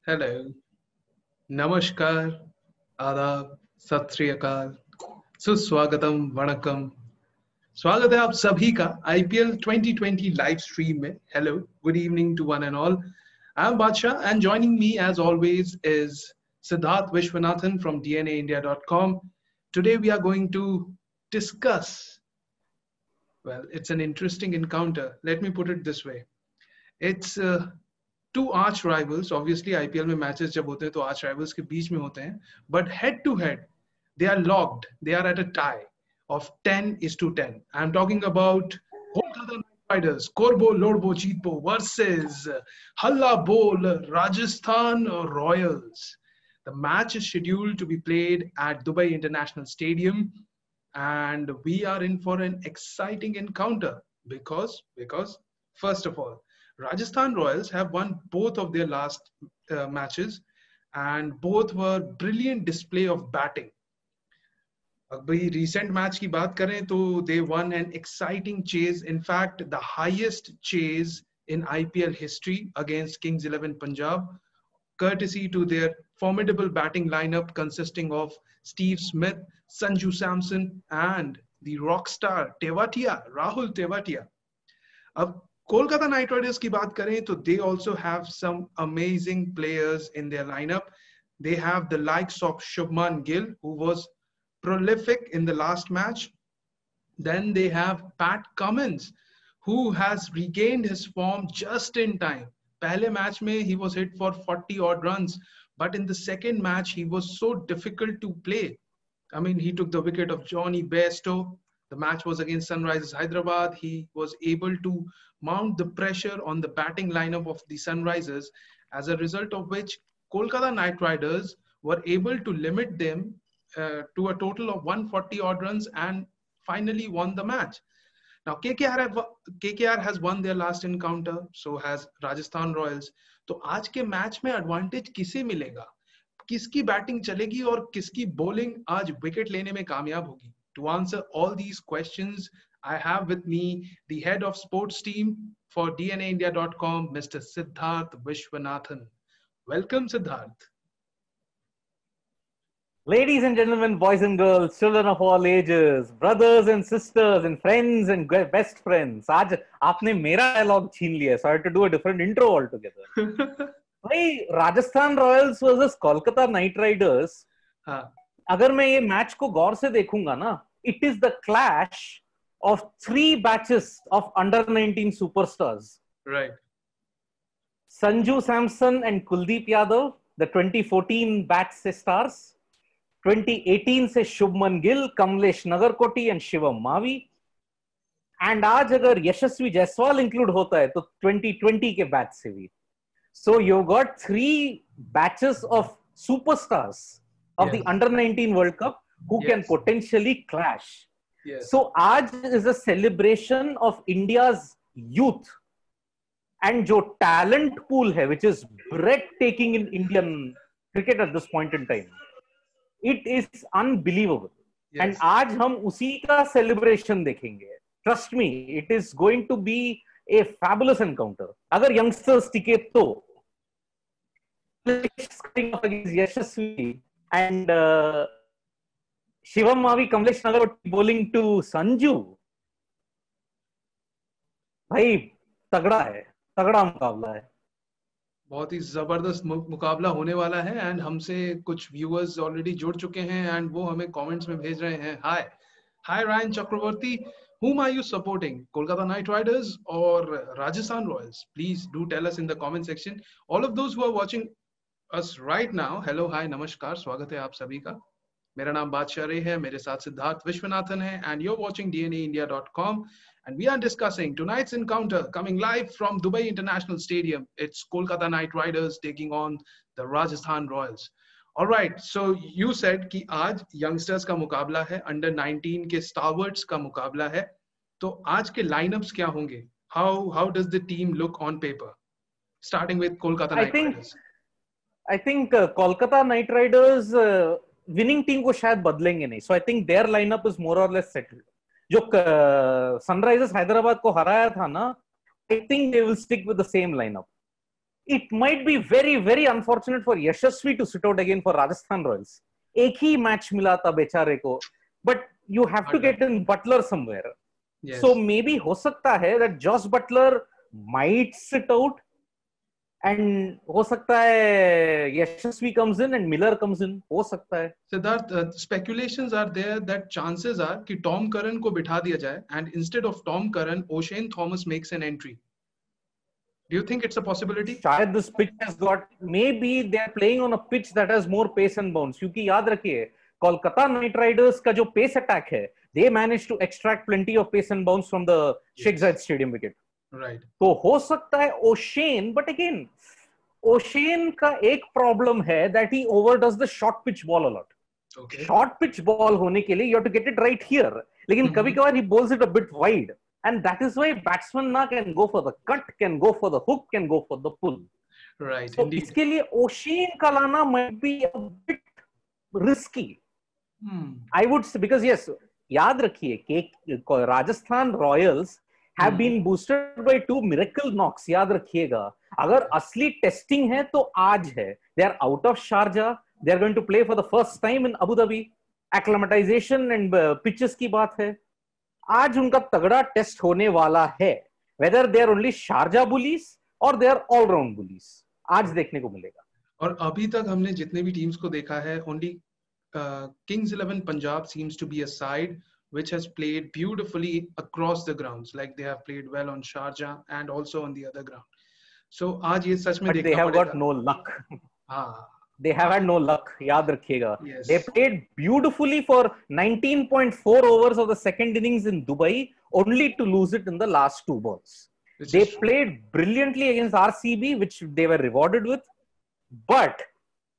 Hello, नमस्कार, आदाब, सत श्री अकाल, सुस्वागतम, वणक्कम। स्वागत है आप सभी का आईपीएल 2020 लाइव स्ट्रीम में। Hello, good evening to one and all. I am Badsha and joining me as always is Siddharth Vishwanathan from DNAindia.com. Today we are going to discuss, well, it's an interesting encounter. Let me put it this way. It's two arch rivals. Obviously, IPL में matches जब होते हैं तो arch rivals के बीच में होते हैं. But head to head, they are locked. They are at a tie of 10-10. I'm talking about Kolkata Knight Riders, Korbo Lordbo Jeetbo versus Halla Bol Rajasthan Royals. The match is scheduled to be played at Dubai International Stadium, and we are in for an exciting encounter because first of all, Rajasthan Royals have won both of their last matches, and both were brilliant display of batting. अभी recent match की बात करें तो they won an exciting chase. In fact, the highest chase in IPL history against Kings 11 Punjab, courtesy to their formidable batting lineup consisting of Steve Smith, Sanju Samson, and the rock star Tewatia, Rahul Tewatia. अब Kolkata knight riders की बात करें तो they also have some amazing players in their lineup. They have the likes of Shubman Gill, who was prolific in the last match. Then they have Pat Cummins, who has regained his form just in time. पहले match में he was hit for 40 odd runs, but in the second match he was so difficult to play. I mean, he took the wicket of Johnny Bairstow. The match was against Sunrisers Hyderabad. He was able to mount the pressure on the batting lineup of the Sunrisers, as a result of which Kolkata Knight Riders were able to limit them to a total of 140 odd runs and finally won the match. Now, KKR has won their last encounter, so has Rajasthan Royals. तो आज के match में advantage किसे मिलेगा, किसकी batting चलेगी और किसकी बॉलिंग आज विकेट लेने में कामयाब होगी? To answer all these questions, I have with me the head of sports team for DNAindia.com, Mr. Siddharth Vishwanathan. Welcome, Siddharth. Ladies and gentlemen, boys and girls, children of all ages, brothers and sisters, and friends and best friends. आज आपने मेरा dialogue छीन लिया, so I had to do a different intro altogether. भाई, Rajasthan Royals versus Kolkata knight Riders. अगर मैं ये match को गौर से देखूंगा ना, it is the clash of three batches of under-19 superstars. Right. Sanju Samson and Kuldeep Yadav, the 2014 batch से stars. 2018 से शुभमन गिल, कमलेश नगरकोटी एंड शिवम मावी. एंड आज अगर यशस्वी जायसवाल इंक्लूड होता है तो 2020 के बैच से भी. So you got 3 batches of superstars of the under 19 world cup who can potentially clash. So आज is a celebration of India's youth and जो टैलेंट पूल है which is breathtaking in Indian cricket at this point in time. It is unbelievable. Yes. And आज हम उसी का celebration देखेंगे. Trust me, it is going to be a fabulous encounter. अगर youngsters टिके तो यशस्वी and Shivam Mavi, Kamlesh Nagarkoti bowling to Sanju. भाई तगड़ा है, तगड़ा मुकाबला है. बहुत ही जबरदस्त मुकाबला होने वाला है. एंड हमसे कुछ व्यूअर्स ऑलरेडी जुड़ चुके हैं एंड वो हमें कमेंट्स में भेज रहे हैं. Hi Ryan Chakraborty, whom are you supporting, Kolkata Knight Riders or Rajasthan Royals? Please do tell us in the comment section. All of those who are watching us right now, hello, hi, नमस्कार, स्वागत है आप सभी का. मेरा नाम बादशाह रे है, मेरे साथ सिद्धार्थ विश्वनाथन है, and you're watching DNAindia.com. And we are discussing tonight's encounter coming live from Dubai International Stadium. It's Kolkata Knight Riders taking on the Rajasthan Royals. All right, so you said कि आज youngsters का मुकाबला है, under 19 के stalwarts का मुकाबला है. तो आज के lineups क्या होंगे? How does the team look on paper? Starting with Kolkata Knight Riders. I think Kolkata Knight Riders winning team को शायद बदलेंगे नहीं. So I think their lineup is more or less settled. जो सनराइजर्स हैदराबाद को हराया था ना, I think they will stick with the same lineup. it might be very very unfortunate for Yashasvi to sit out again for Rajasthan Royals. एक ही match मिला था बेचारे को, but you have to get in Butler somewhere. Yes. So maybe हो सकता है that Josh Butler might sit out, and हो सकता है Yashasvi comes in and Miller comes in. हो सकता है. Siddharth, speculations are there that chances are कि Tom Curran को बिठा दिया जाए and instead of Tom Curran, O'Shane Thomas makes an entry. Do you think it's a possibility? शायद this pitch has got, maybe they are playing on a pitch that has more pace and bounce. क्योंकि याद रखिए Kolkata knight Riders का जो pace attack है, they managed to extract plenty of pace and bounce from the Sheikh Zayed Stadium wicket. Right. तो हो सकता है O'Shane, but again O'Shane का एक problem है that he overdoes the short pitch ball a lot. Okay. Short pitch ball होने के लिए you have to get it right here. लेकिन कभी-कभार he bowls it a bit wide. And that is why batsman na can go for the cut, can go for the hook, can go for the pull. Right. So Indeed. इसके लिए O'Shane का लाना might be a bit risky. I would say, because yes, याद रखिए कि Rajasthan Royals have been boosted by 2 miracle knocks. याद रखिएगा, अगर असली टेस्टिंग है तो आज है. They are out of Sharjah. They are going to play for the first time in Abu Dhabi. Acclimatization and pitches की बात है. आज उनका तगड़ा टेस्ट होने वाला है. Whether they are only Sharjah bullies or they are all round bullies, आज देखने को मिलेगा. और अभी तक हमने जितने भी टीम्स को देखा है, only Kings 11 Punjab seems to be a side which has played beautifully across the grounds. Like they have played well on Sharjah and also on the other ground. So आज ये सच में देखना पड़ेगा. But they have got no luck. हाँ. They have had no luck. याद रखिएगा. Yes. They played beautifully for 19.4 overs of the second innings in Dubai, only to lose it in the last 2 balls. They played brilliantly against RCB, which they were rewarded with. But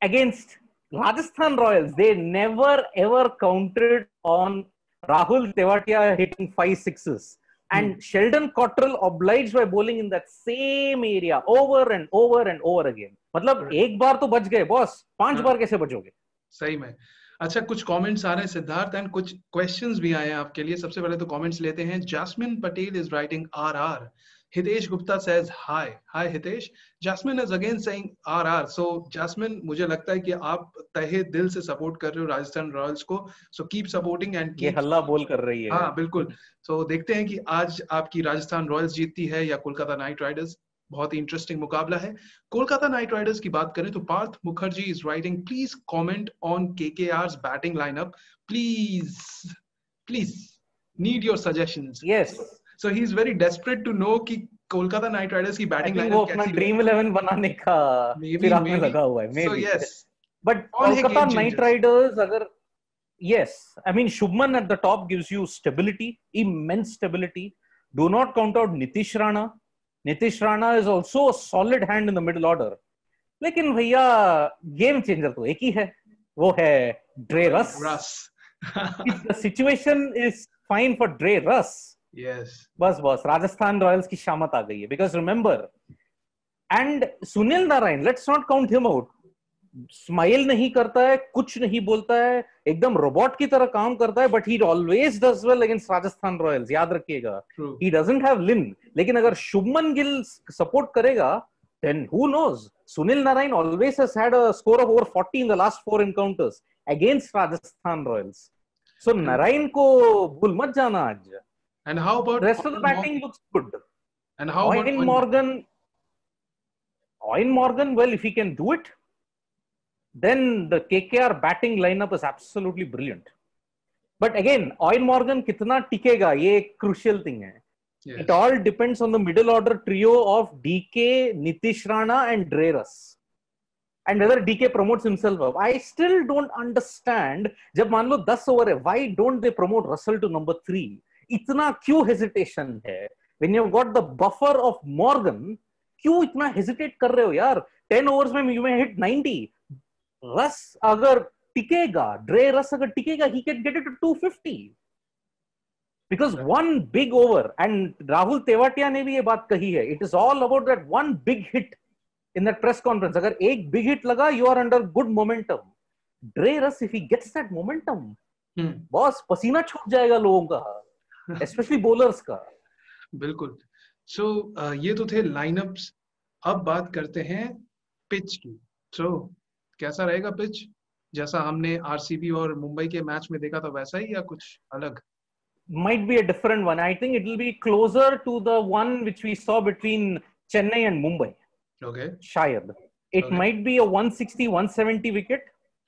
against Rajasthan Royals, they never ever counted on Rahul Tewatia hitting 5 sixes. And Sheldon Cottrell obliged by bowling in that same area over and over and over again. मतलब एक बार तो बच गए boss, 5 बार कैसे बचोगे? सही में. अच्छा, कुछ कमेंट्स आ रहे हैं सिद्धार्थ, एंड कुछ क्वेश्चंस भी आए हैं आपके लिए. सबसे पहले तो कमेंट्स लेते हैं. Jasmine Patel is writing RR. Hitesh Gupta says hi. Hi Hitesh. Jasmine is again saying RR. So Jasmine, मुझे लगता है कि आप तहे दिल से सपोर्ट कर रहे हो राजस्थान रॉयल्स को. So keep supporting and keep. ये हल्ला बोल कर रही है. हाँ बिल्कुल. So देखते हैं कि आज आपकी राजस्थान रॉयल्स जीतती है या कोलकाता नाइट राइडर्स. बहुत ही इंटरेस्टिंग मुकाबला है. कोलकाता नाइट राइडर्स की बात करें तो Parth Mukherjee is writing, please comment on KKR's batting lineup. Please need your suggestions. Yes. So he's very desperate to know कि कोलकाता नाइट राइडर्स की बैटिंग लाइनअप कैसी है. अपना ड्रीम 11 बनाने का फिराक में लगा हुआ है. So yes. But Kolkata knight Riders अगर, yes, I mean Shubman at the top gives you stability, immense stability. Do not count out Nitish Rana. Nitish Rana is also a solid hand in the middle order. लेकिन भैया game changer तो एक ही है, वो है Dre Russ. The situation is fine for Dre Russ. Yes. बस Rajasthan Royals की शामत आ गई है. Because remember, and Sunil Narine, let's not count him out. Smile नहीं करता है, कुछ नहीं बोलता है, एकदम रोबोट की तरह काम करता है, but he always does well against Rajasthan Royals. याद रखिएगा. ही डजंट हैव लिन. लेकिन अगर शुभमन गिल सपोर्ट करेगा, then who knows? Sunil Narine always has had a score of over 40 in the last 4 encounters against Rajasthan Royals. So Narine को भूल मत जाना आज. And how about rest of the batting looks good. And how about Owen Morgan, well, if he can do it, then the KKR batting lineup is absolutely brilliant. But again, Owen Morgan कितना टिकेगा, ये एक crucial thing है. Yes. It all depends on the middle order trio of DK, Nitish Rana and Dre Russ. And whether DK promotes himself up. I still don't understand, जब मान लो 10 over है, why don't they promote Russell to number 3? इतना क्यों hesitation है? When you've got the buffer of Morgan, क्यों इतना hesitate कर रहे हो यार? 10 overs में you may hit 90. Russ अगर टिकेगा, Dre Russ अगर टिकेगा, he can get it to 250. Because one big over, and Rahul Tewatia ने भी ये बात कही है, it is all about that one big hit in that press conference. अगर एक big hit लगा, you are under good momentum. Dre Russ, if he gets that momentum, boss पसीना छूट जाएगा लोगों का, especially bowlers का. बिल्कुल. So ये तो थे लाइनअप्स अब बात करते हैं पिच की। तो कैसा रहेगा पिच? जैसा हमने आरसीबी और मुंबई के मैच में देखा था वैसा ही या कुछ अलग? Might be a different one. I think it will be closer to the one which we saw between Chennai and Mumbai. Okay. Shayad. It Okay. might be a 160, 170 wicket,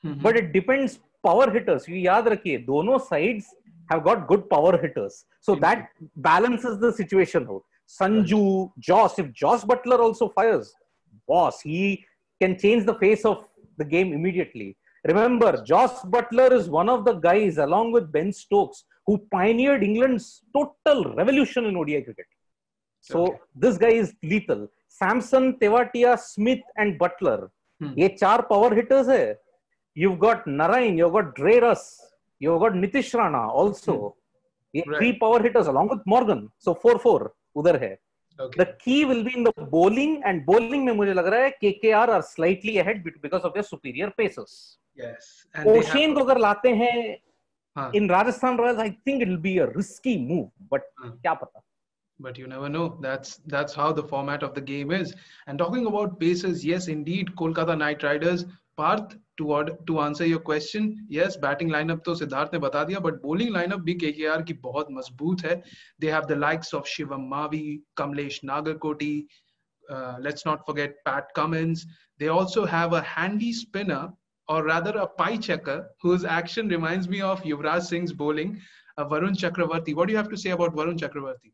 Mm-hmm. but it depends. Power hitters, you yaad rakhiye, dono sides have got good power hitters. So Indeed. that balances the situation out. Sanju, Josh, if Josh Butler also fires, boss, he can change the face of the game immediately. Remember, Josh Butler is one of the guys, along with Ben Stokes, who pioneered England's total revolution in ODI cricket. So Okay. this guy is lethal. Samson, Tewatia, Smith, and Butler. ये 4 power hitters है. You've got Narain, you've got Dre Russ, you've got Nitish Rana also. ये Right. 3 power hitters along with Morgan. So 4-4 उधर है. Okay. The key will be in the bowling, and bowling में मुझे लग रहा है KKR are slightly ahead because of their superior pacers. Yes. And they O'Shane have. को अगर लाते हैं हाँ. in Rajasthan Royals, I think it will be a risky move, but क्या पता. But you never know. That's how the format of the game is. And talking about paces, yes, indeed, Kolkata Knight Riders. Parth, to answer your question, yes, batting lineup तो सिद्धार्थ ने बता दिया, but bowling lineup भी KKR की बहुत मजबूत है. They have the likes of Shivam Mavi, Kamlesh Nagarkoti. Let's not forget Pat Cummins. They also have a handy spinner, or rather a pie checker, whose action reminds me of Yuvraj Singh's bowling, Varun Chakravarti. What do you have to say about Varun Chakravarti?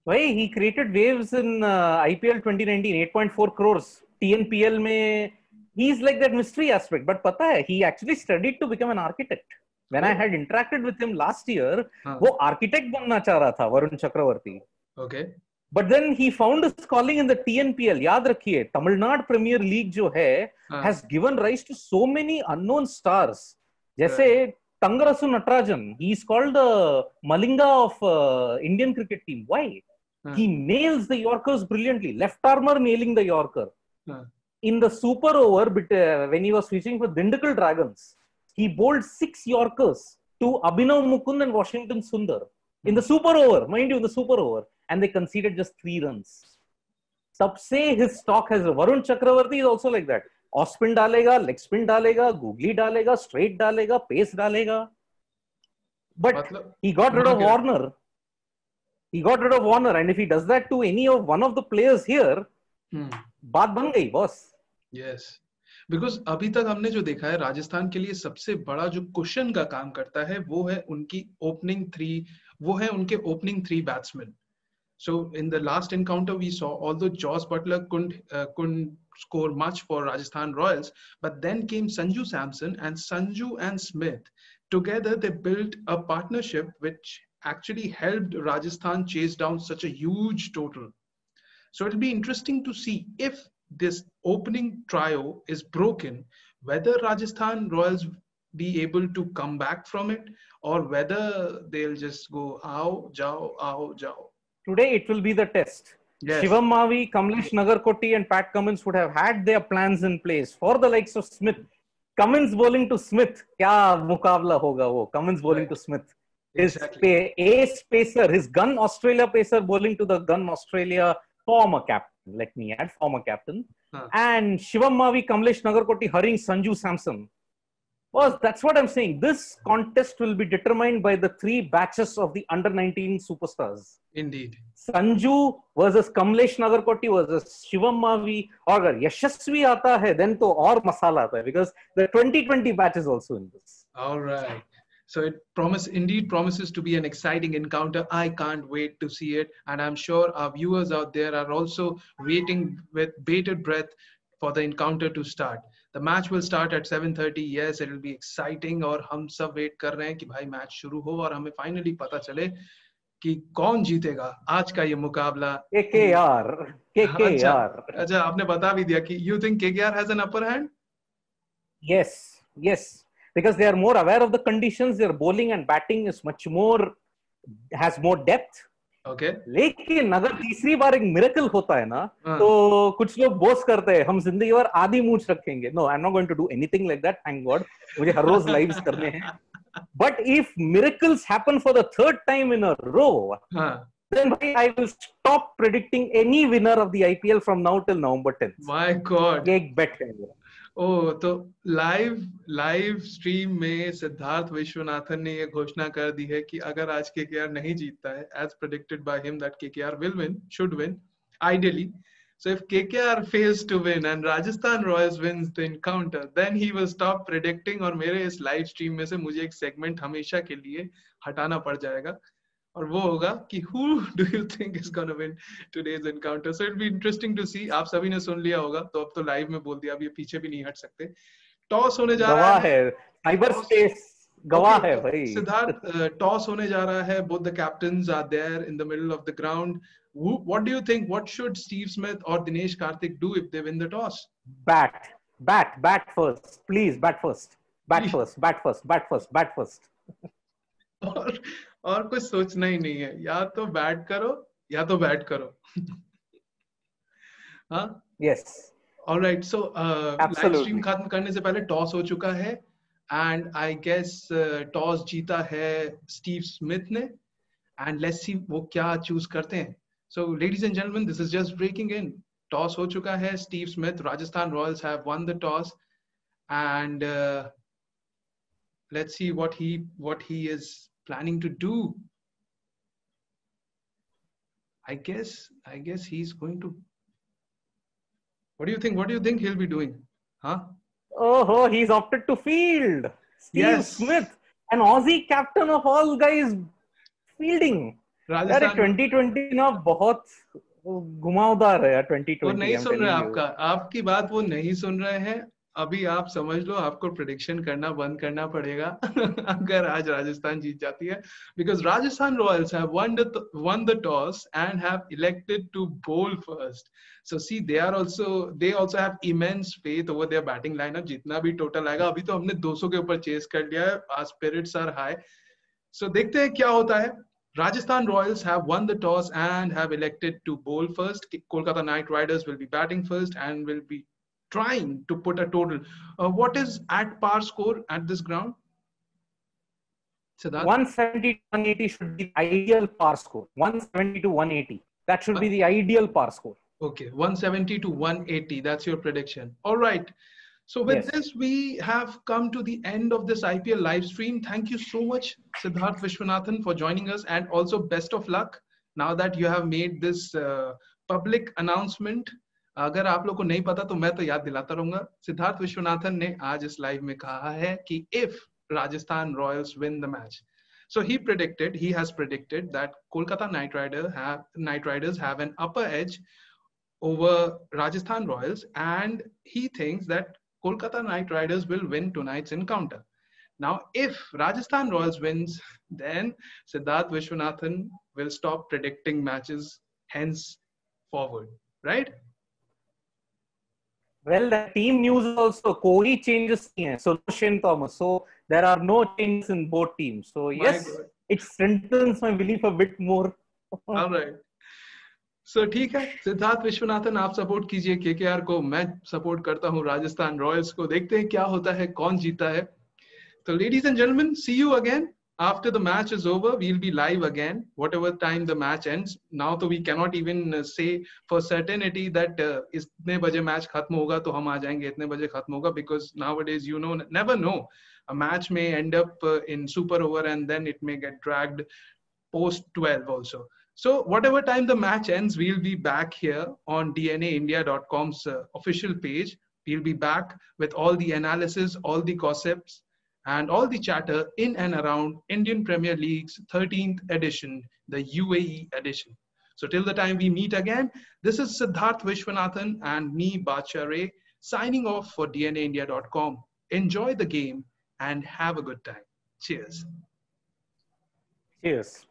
Why he created waves in IPL 2019, 8.4 crores. TNPL में he's like that mystery aspect. But पता है, he actually studied to become an architect. When I had interacted with him last year, वो architect बनना चाह रहा था, Varun Chakravarti. Okay. But then he found his calling in the TNPL. याद रखिए, Tamil Nadu Premier League जो है has given rise to so many unknown stars. जैसे Tangarasu Natarajan, he is called the Malinga of Indian cricket team. Why? He nails the Yorkers brilliantly. Left armer nailing the Yorker. In the super over, when he was switching for Dindigul Dragons, he bowled 6 Yorkers to Abhinav Mukund and Washington Sundar. In the super over, mind you, in the super over. And they conceded just 3 runs. Tab se his stock has... Varun Chakravarti is also like that. Off spin डालेगा, leg spin डालेगा, googly डालेगा, straight डालेगा, pace डालेगा. But he got rid of Warner. He got rid of Warner, and if he does that to any of one of the players here, बात बन गई, boss. Yes. Because अभी तक हमने जो देखा है, राजस्थान के लिए सबसे बड़ा जो कुशन का काम करता है वो है उनकी opening 3, वो है उनके opening 3 batsmen. So in the last encounter we saw, although Josh Butler couldn't score much for Rajasthan Royals, but then came Sanju Samson, and Sanju and Smith together they built a partnership which actually helped Rajasthan chase down such a huge total. So it'll be interesting to see if this opening trio is broken, whether Rajasthan Royals be able to come back from it, or whether they'll just go aao jao. Today it will be the test. Yes. Shivam Mavi, Kamlesh Nagarkoti and Pat Cummins would have had their plans in place for the likes of Smith. Cummins bowling to Smith, kya mukabla hoga wo? Cummins bowling to Smith. His ace pacer, his Gun Australia pacer bowling to the Gun Australia former captain. Let me add, former captain. And Shivam Mavi, Kamlesh Nagarkoti hurrying Sanju Samson. Well, that's what I'm saying. This contest will be determined by the 3 batches of the under-19 superstars. Indeed. Sanju versus Kamlesh Nagarkoti versus Shivam Mavi. Or if Yashasvi aata hai, then to aur masala aata hai, because the 2020 batch is also in this. All right. So it indeed promises to be an exciting encounter. I can't wait to see it. And I'm sure our viewers out there are also waiting with bated breath for the encounter to start. The match will start at 7:30. Yes, it will be exciting. और हम सब wait कर रहे हैं कि भाई match शुरू हो और हमें finally पता चले कि कौन जीतेगा आज का ये मुकाबला. KKR. अच्छा, आपने बता भी दिया कि you think KKR has an upper hand? Yes. Because they are more aware of the conditions. Their bowling and batting is has more depth. Okay. लेकिन अगर तीसरी बार एक मिरेकल होता है ना, तो कुछ लोग बोस करते हैं हम जिंदगी भर आधी मूंछ रखेंगे. No, I'm not going to do anything like that. Thank God. मुझे हर रोज लाइव्स करने हैं. But if miracles happen for the 3rd time in a row, then I will stop predicting any winner of the IPL from now till November 10th. My God. ये एक bet है मेरा. ओ तो live stream में सिद्धार्थ विश्वनाथन ने ये घोषणा कर दी है कि अगर आज केकेआर नहीं जीतता है, as predicted by him that KKR will win, should win, ideally. So if KKR fails to win and Rajasthan Royals wins the encounter, then he will stop predicting और मेरे इस लाइव स्ट्रीम में से मुझे एक सेगमेंट हमेशा के लिए हटाना पड़ जाएगा और वो होगा कि who do you think is going to win today's encounter? So it'll be interesting to see. आप सभी ने सुन लिया होगा तो अब तो लाइव में बोल दिया, अब ये पीछे भी नहीं हट सकते. टॉस होने जा रहा है. साइबर स्पेस गवाह है भाई. सिद्धार्थ, टॉस होने जा रहा है. Both the captains are there in the middle of the ground. What do you think? What should Steve Smith or Dinesh Karthik do if they win the toss? Bat first. Please, bat first. Bat first. और कुछ सोचना ही नहीं है. या तो bat करो हाँ. Yes. All right. So live stream खत्म करने से पहले टॉस हो चुका है and I guess टॉस जीता है स्टीव स्मिथ ने and let's see वो क्या चूज करते हैं. So ladies and gentlemen, this is just breaking in. Toss हो चुका है. Steve Smith, Rajasthan Royals have won the toss and let's see what he is planning to do. I guess he's going to. What do you think he'll be doing? Huh? Oh, he's opted to field. Steve Smith, an Aussie captain of all guys, fielding. यार 2020 ना बहुत घुमावदार है यार 2020. वो नहीं सुन रहे आपकी बात वो नहीं सुन रहे हैं. अभी आप समझ लो आपको प्रेडिक्शन करना बंद करना पड़ेगा अगर आज राजस्थान जीत जाती है, because Rajasthan Royals have won the toss and have elected to bowl first. So see, they also have immense faith over their batting lineup. जितना भी टोटल आएगा, अभी तो हमने 200 के ऊपर चेस कर लिया है. Our spirits are high. So देखते हैं क्या होता है. Rajasthan Royals have won the toss and have elected to bowl first. Kolkata Knight Riders will be batting first and will be trying to put a total. What is at par score at this ground? Siddharth? 170 to 180 should be the ideal par score. 170 to 180. That should be the ideal par score. Okay, 170 to 180. That's your prediction. All right. So with this, we have come to the end of this IPL live stream. Thank you so much, Siddharth Vishwanathan, for joining us, and also best of luck now that you have made this public announcement. अगर आप लोग को नहीं पता तो मैं तो याद दिलाता रहूंगा. सिद्धार्थ विश्वनाथन ने आज इस लाइव में कहा है कि if Rajasthan Royals win the match, so he has predicted that Kolkata Knight Riders have an upper edge over Rajasthan Royals, and he thinks that Kolkata Knight Riders will win tonight's encounter. Now, if Rajasthan Royals wins, then Siddharth Vishwanathan will stop predicting matches henceforward, right? Well, the team news also कोई changes नहीं है. So no Shane Thomas. So there are no changes in both teams. So yes, it strengthens my belief a bit more. All right. So ठीक है, सिद्धार्थ विश्वनाथन आप support कीजिए KKR को, मैं support करता हूँ राजस्थान रॉयल्स को. देखते हैं क्या होता है, कौन जीता है. So ladies and gentlemen, see you again. After the match is over, we'll be live again, whatever time the match ends. Now, so we cannot even say for certainty that इतने बजे match खत्म होगा तो हम आ जाएंगे, इतने बजे खत्म होगा, because nowadays, you know, never know. A match may end up in super over and then it may get dragged post 12 also. So whatever time the match ends, we'll be back here on DNAindia.com's official page. We'll be back with all the analysis, all the gossips, and all the chatter in and around Indian Premier League's 13th edition, the UAE edition. So till the time we meet again, this is Siddharth Vishwanathan and me, Bacha Ray, signing off for DNAindia.com. Enjoy the game and have a good time. Cheers. Cheers.